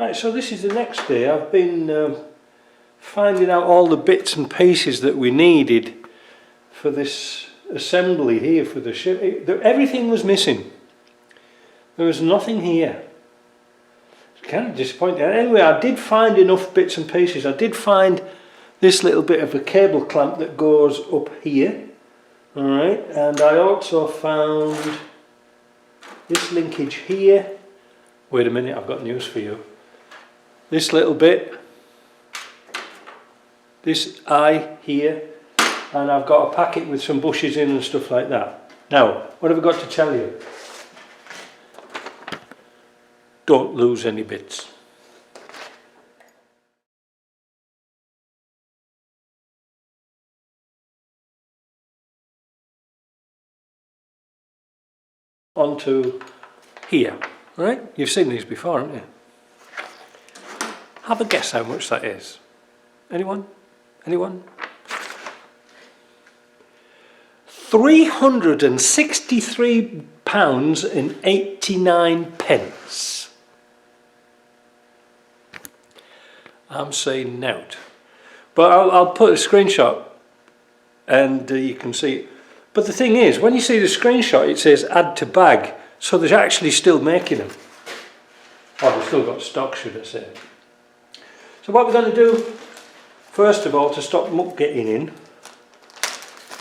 Right, so this is the next day. I've been finding out all the bits and pieces that we needed for this assembly here for the ship. Everything was missing. There was nothing here. It's kind of disappointing. Anyway, I did find enough bits and pieces. I did find this little bit of a cable clamp that goes up here. Alright, and I also found this linkage here. Wait a minute, I've got news for you. This little bit, this eye here, and I've got a packet with some bushes in and stuff like that. Now, what have I got to tell you? Don't lose any bits. Onto here, right? You've seen these before, haven't you? Have a guess how much that is. Anyone? Anyone? £363.89. I'm saying nout. But I'll put a screenshot and you can see it. But the thing is, when you see the screenshot, it says add to bag. So they're actually still making them. Or they've still got stock, should I say. So what we're going to do, first of all, to stop muck getting in,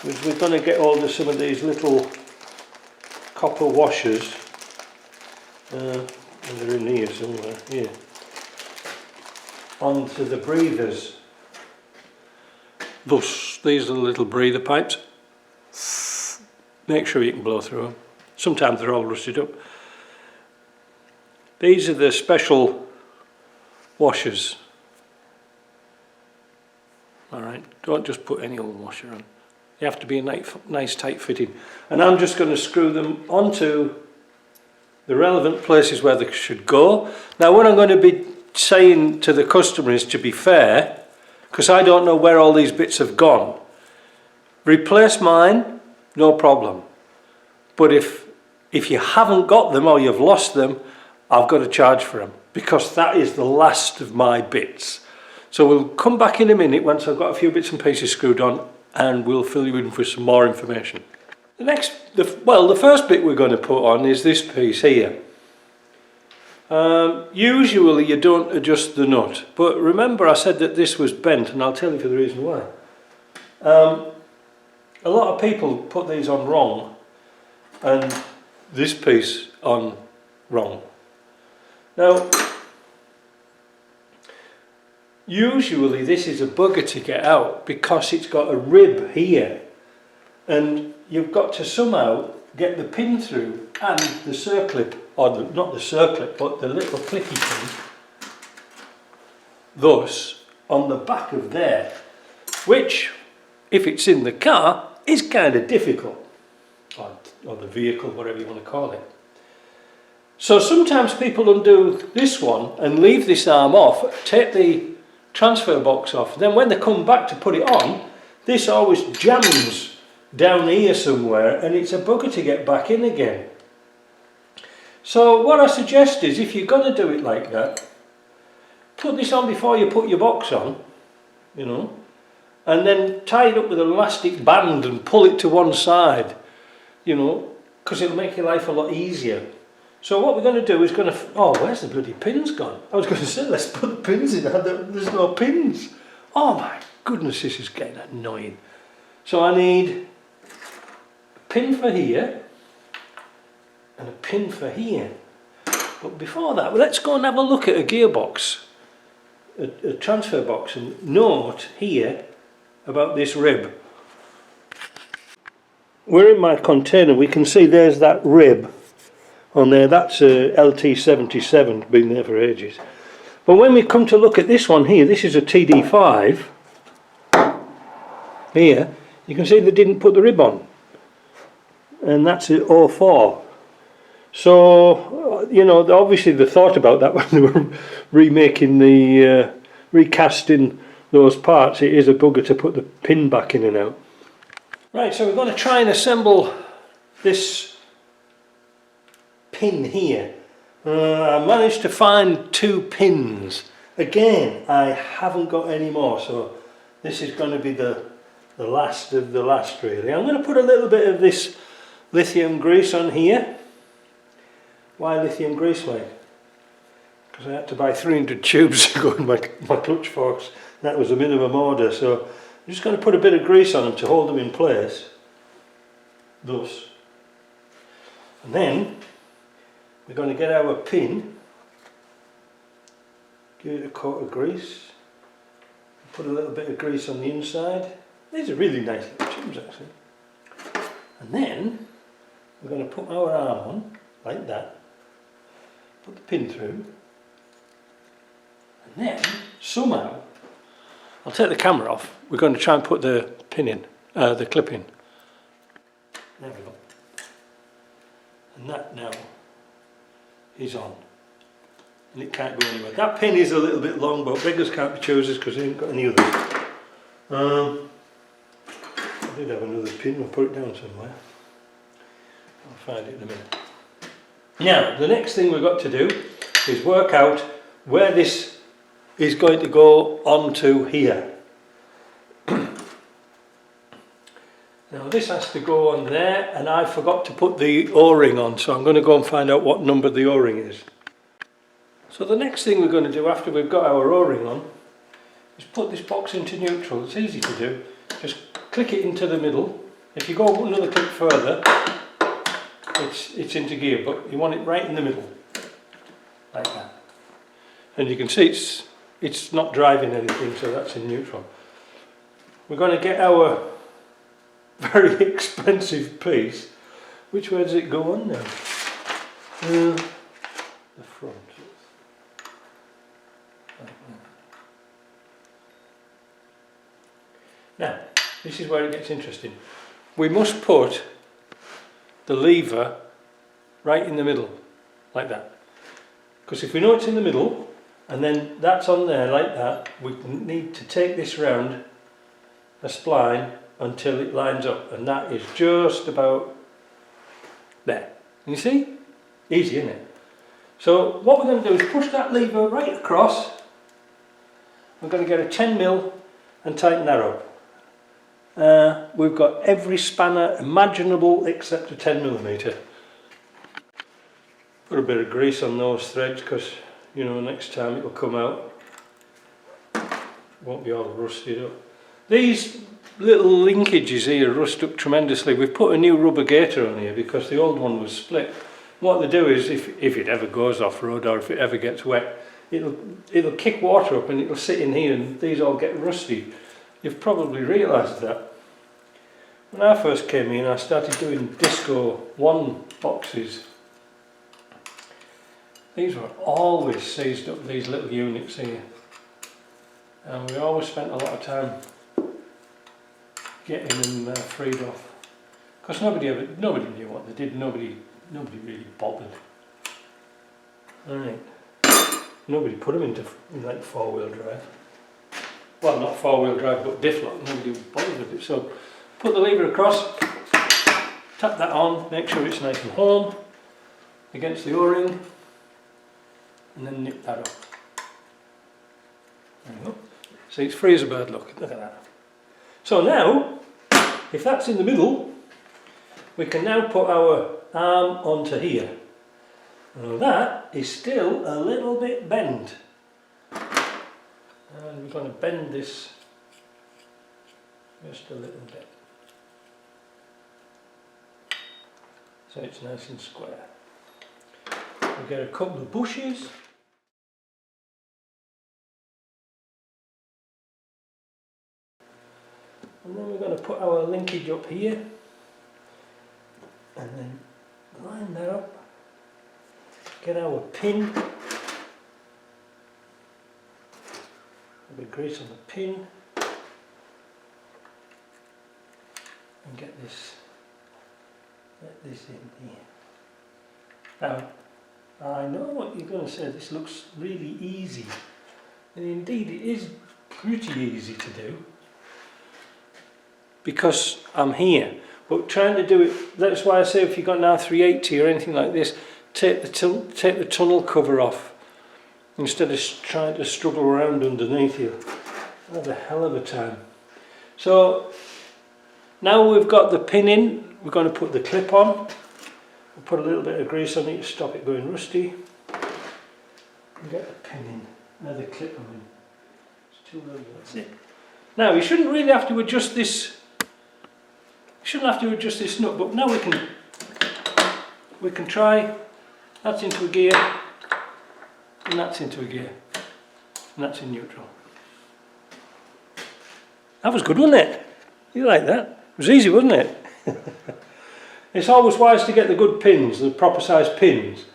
is we're going to get hold of some of these little copper washers. They're in here somewhere, here. Onto the breathers. Thus, these are the little breather pipes. Make sure you can blow through them. Sometimes they're all rusted up. These are the special washers. Alright, don't just put any old washer on. They have to be a nice tight fitting. And I'm just going to screw them onto the relevant places where they should go. Now what I'm going to be saying to the customer is, to be fair, because I don't know where all these bits have gone, replace mine, no problem. But if you haven't got them or you've lost them, I've got to charge for them, because that is the last of my bits. So we'll come back in a minute once I've got a few bits and pieces screwed on, and we'll fill you in for some more information. The first bit we're going to put on is this piece here. Usually you don't adjust the nut, but remember I said that this was bent, and I'll tell you for the reason why. A lot of people put these on wrong and this piece on wrong. Now, usually this is a bugger to get out because it's got a rib here, and you've got to somehow get the pin through and the circlip, or not the circlip, but the little clicky pin, thus on the back of there, which, if it's in the car, is kind of difficult, or the vehicle, whatever you want to call it. So sometimes people undo this one and leave this arm off, take the transfer box off, then when they come back to put it on, this always jams down here somewhere, and it's a bugger to get back in again. So what I suggest is, if you're going to do it like that, put this on before you put your box on, you know, and then tie it up with an elastic band and pull it to one side, you know, because it'll make your life a lot easier. So what we're going to do is oh, where's the bloody pins gone? I was going to say, let's put the pins in. There's no pins. Oh my goodness, this is getting annoying. So I need a pin for here and a pin for here. But before that, let's go and have a look at a gearbox, a transfer box, and note here about this rib. We're in my container. We can see there's that rib on there. That's a LT77, been there for ages. But when we come to look at this one here, this is a TD5 here, you can see they didn't put the rib on, and that's a 04. So you know, obviously they thought about that when they were recasting those parts. It is a bugger to put the pin back in and out. Right, so we're going to try and assemble this pin here, I managed to find 2 pins. Again, I haven't got any more, so this is going to be the last of the last really. I'm going to put a little bit of this lithium grease on here. Why lithium grease, Mike? Because I had to buy 300 tubes to go in my clutch forks. That was a minimum order, so I'm just going to put a bit of grease on them to hold them in place. Thus. And then we're going to get our pin, give it a coat of grease, put a little bit of grease on the inside. These are really nice little tubes actually. And then we're going to put our arm on, like that, put the pin through, and then somehow, I'll take the camera off, we're going to try and put the pin in, the clip in. There we go. And that now is on. And it can't go anywhere. That pin is a little bit long, but beggars can't be choosers because they ain't got any others. I did have another pin, I'll put it down somewhere. I'll find it in a minute. Now, the next thing we've got to do is work out where this is going to go onto here. Now this has to go on there, and I forgot to put the O-ring on, so I'm going to go and find out what number the O-ring is. So the next thing we're going to do after we've got our O-ring on is put this box into neutral. It's easy to do. Just click it into the middle. If you go another click further, it's into gear, but you want it right in the middle, like that. And you can see it's not driving anything, so that's in neutral. We're going to get our very expensive piece. Which way does it go on now? The front. Now, this is where it gets interesting. We must put the lever right in the middle, like that. Because if we know it's in the middle, and then that's on there like that, we need to take this round a spline until it lines up, and that is just about there. You see? Easy, isn't it? So what we're going to do is push that lever right across. We're going to get a 10mm and tighten that up. We've got every spanner imaginable except a 10mm. Put a bit of grease on those threads because, you know, next time it will come out. Won't be all rusted up. These little linkages here rust up tremendously. We've put a new rubber gaiter on here because the old one was split. What they do is, if it ever goes off-road or if it ever gets wet, it'll kick water up and it'll sit in here and these all get rusty. You've probably realised that. When I first came in, I started doing Disco 1 boxes. These were always seized up, these little units here. And we always spent a lot of time getting them freed off. Because nobody knew what they did, nobody really bothered. Alright. Nobody put them into like 4-wheel drive. Well, not 4-wheel drive, but diff lock. Nobody bothered with it. So put the lever across, tap that on, make sure it's nice and home against the O-ring, and then nip that up. There we go. See, it's free as a bird, look at that. So now, if that's in the middle, we can now put our arm onto here. Now that is still a little bit bent. And we're going to bend this just a little bit. So it's nice and square. We'll get a couple of bushes. And then we're going to put our linkage up here. And then line that up. Get our pin. A bit of grease on the pin. And get this, let this in here. Now, I know what you're going to say, this looks really easy. And indeed it is pretty easy to do. Because I'm here. But trying to do it, that's why I say if you've got an R380 or anything like this, take the tunnel cover off instead of trying to struggle around underneath you. I had a hell of a time. So now we've got the pin in, we're going to put the clip on. We'll put a little bit of grease on it to stop it going rusty. And get the pin in, now the clip on in. It's too early, that's it. Now you shouldn't really have to adjust this. You shouldn't have to adjust this nut, but now we can try. That's into a gear, and that's into a gear, and that's in neutral. That was good, wasn't it? You like that? It was easy, wasn't it? It's always wise to get the good pins, the proper size pins.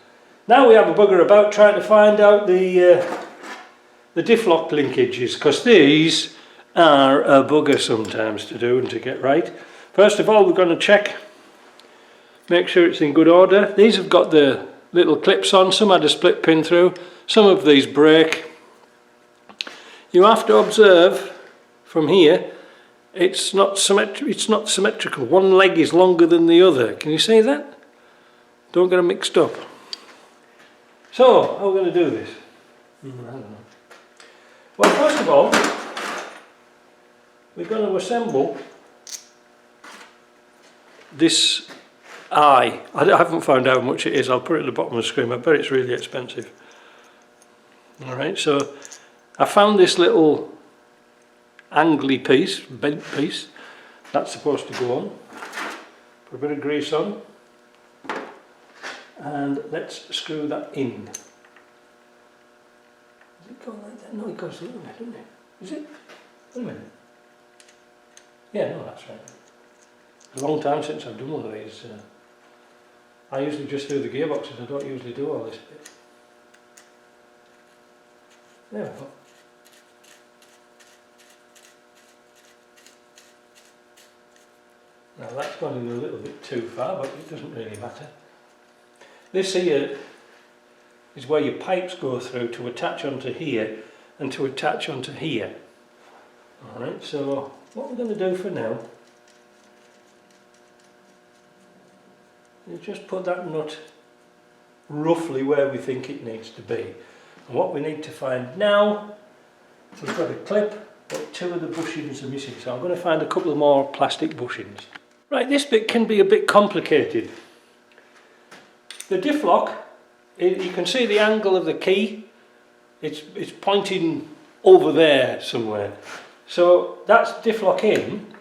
Now we have a bugger about trying to find out the diff lock linkages, because these are a bugger sometimes to do and to get right. First of all, we're going to check, make sure it's in good order. These have got the little clips on, some had a split pin through, some of these break. You have to observe from here, it's not symmetrical. One leg is longer than the other. Can you see that? Don't get them mixed up. So, how are we going to do this? I don't know. Well, first of all, we're going to assemble this eye. I haven't found out how much it is. I'll put it at the bottom of the screen. I bet it's really expensive. Alright, so I found this little angly piece, bent piece. That's supposed to go on. Put a bit of grease on. And let's screw that in. Does it go like that? No, it goes a little bit, doesn't it? Is it? Wait a minute. Yeah, no, that's right. It's a long time since I've done one of these. I usually just do the gearboxes, I don't usually do all this bit. There we go. Now that's gone in a little bit too far, but it doesn't really matter. This here is where your pipes go through to attach onto here and to attach onto here. Alright, so what we're going to do for now is just put that nut roughly where we think it needs to be. And what we need to find now, we've got a clip, but two of the bushings are missing, so I'm going to find a couple of more plastic bushings. Right, this bit can be a bit complicated. The diff lock, you can see the angle of the key, it's pointing over there somewhere. So that's diff lock in,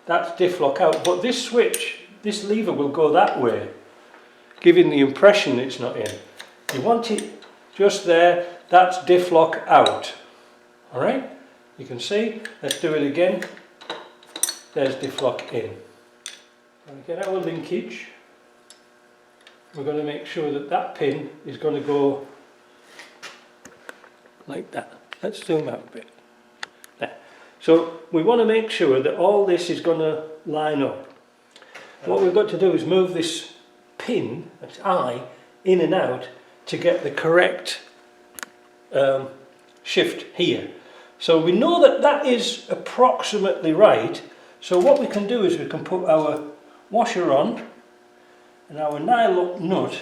that's diff lock out, but this switch, this lever will go that way, giving the impression it's not in. You want it just there, that's diff lock out. Alright, you can see, let's do it again, there's diff lock in. We'll get our linkage, we're going to make sure that that pin is going to go like that. Let's zoom out a bit. There. So we want to make sure that all this is going to line up. What we've got to do is move this pin, this eye, in and out to get the correct shift here. So we know that that is approximately right. So what we can do is we can put our washer on and our nylock nut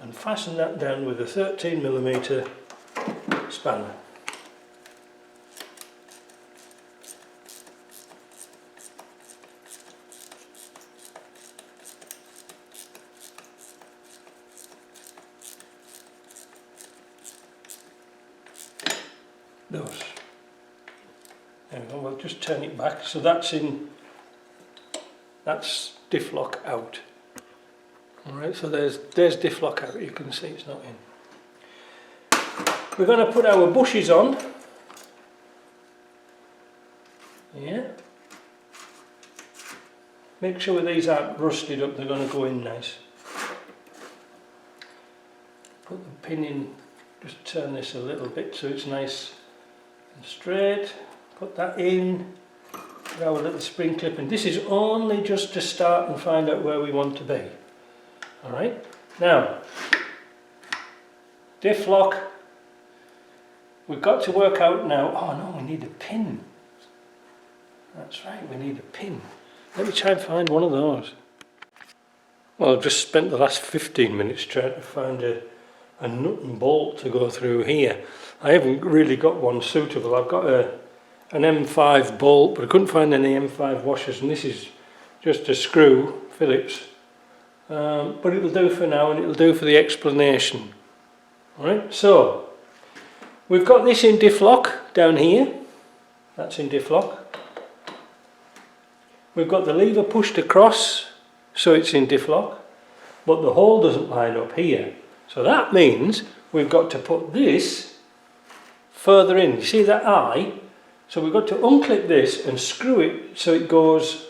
and fasten that down with a 13mm spanner. Those. There we go, we'll just turn it back, so that's in, that's diff lock out. Alright, so there's diff lock out, you can see it's not in. We're going to put our bushes on. Yeah. Make sure these aren't rusted up, they're going to go in nice. Put the pin in, just turn this a little bit so it's nice and straight. Put that in, put our little spring clip in. This is only just to start and find out where we want to be. Alright, now, diff lock, we've got to work out now, oh no, we need a pin. That's right, we need a pin. Let me try and find one of those. Well, I've just spent the last 15 minutes trying to find a nut and bolt to go through here. I haven't really got one suitable. I've got an M5 bolt, but I couldn't find any M5 washers, and this is just a screw, Phillips. But it'll do for now, and it'll do for the explanation. Alright, so we've got this in diff lock down here. That's in diff lock. We've got the lever pushed across, so it's in diff lock, but the hole doesn't line up here. So that means we've got to put this further in. You see that eye? So we've got to unclip this and screw it so it goes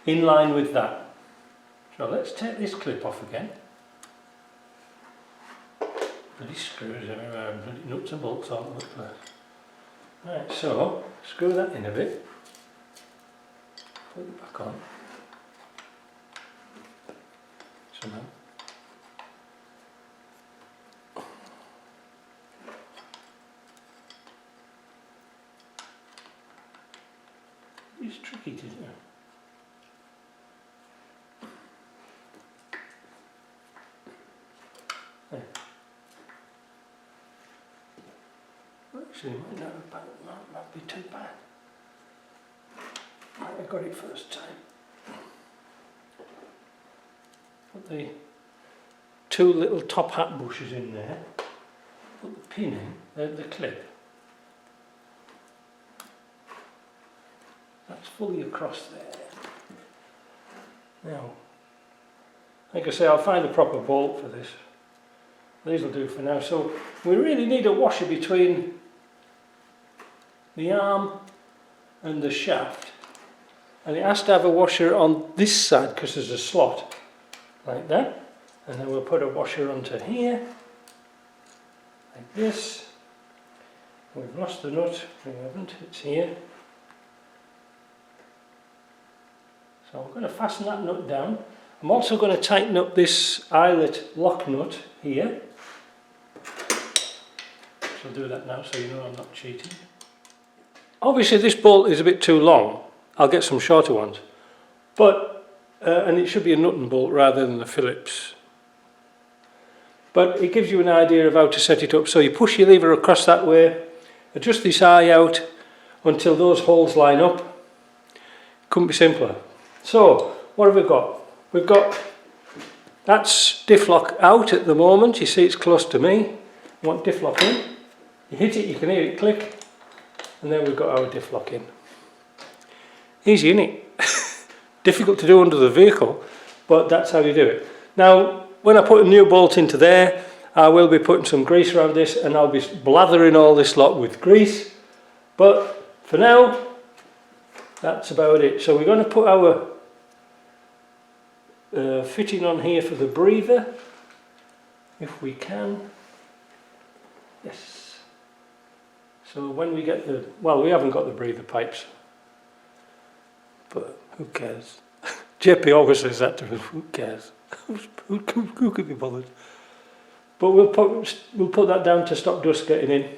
in line with that. So let's take this clip off again. Bloody screws everywhere, bloody nuts and bolts all over the place. Right, so screw that in a bit. Put it back on. Somehow. It's tricky to do. There. Actually, it might not be too bad. I got it first time. Put the two little top hat bushes in there. Put the pin in, the clip. That's fully across there. Now, like I say, I'll find a proper bolt for this. These will do for now. So we really need a washer between the arm and the shaft, and it has to have a washer on this side because there's a slot like that, and then we'll put a washer onto here like this. We've lost the nut. We haven't. It's here. So I'm going to fasten that nut down. I'm also going to tighten up this eyelet lock nut here. So I'll do that now so you know I'm not cheating. Obviously this bolt is a bit too long. I'll get some shorter ones. But, and it should be a nut and bolt rather than the Phillips. But it gives you an idea of how to set it up. So you push your lever across that way, adjust this eye out until those holes line up. Couldn't be simpler. So, what have we got? We've got, that's diff lock out at the moment. You see it's close to me. I want diff lock in. You hit it, you can hear it click. And then we've got our diff lock in. Easy, isn't it? Difficult to do under the vehicle, but that's how you do it. Now, when I put a new bolt into there, I will be putting some grease around this, and I'll be blathering all this lot with grease. But for now, that's about it. So we're going to put our fitting on here for the breather, if we can. Yes. So when we get the, well, we haven't got the breather pipes, but who cares? JP always says that to us, who cares? who could be bothered? But we'll put that down to stop dust getting in.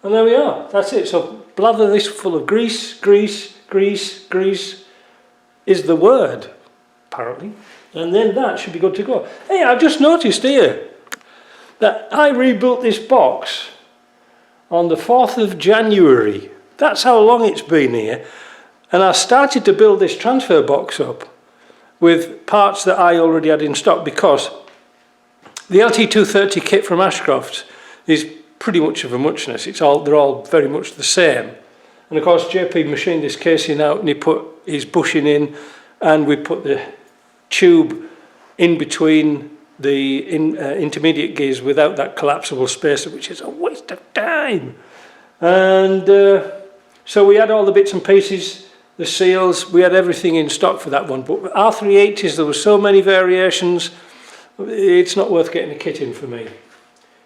And there we are, that's it. So blather this full of grease, grease, grease, grease is the word, apparently. And then that should be good to go. Hey, I've just noticed here that I rebuilt this box on the 4th of January. That's how long it's been here. And I started to build this transfer box up with parts that I already had in stock, because the LT230 kit from Ashcroft's is pretty much of a muchness. They're all very much the same. And of course JP machined this casing out and he put his bushing in, and we put the tube in between the intermediate gears without that collapsible spacer, which is a waste of time. And so we had all the bits and pieces, the seals, we had everything in stock for that one. But R380s, there were so many variations, it's not worth getting a kit in for me,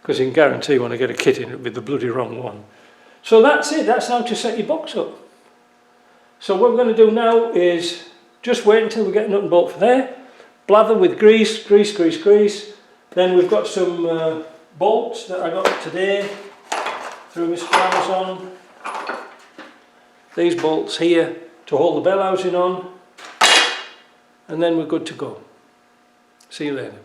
because you can guarantee when I get a kit in it'll be the bloody wrong one. So that's it, that's how to set your box up. So what we're going to do now is just wait until we get a nut and bolt for there. Blather with grease, grease, grease, grease. Then we've got some bolts that I got today through Mr. Amazon. These bolts here to hold the bell housing on. and then we're good to go. See you later.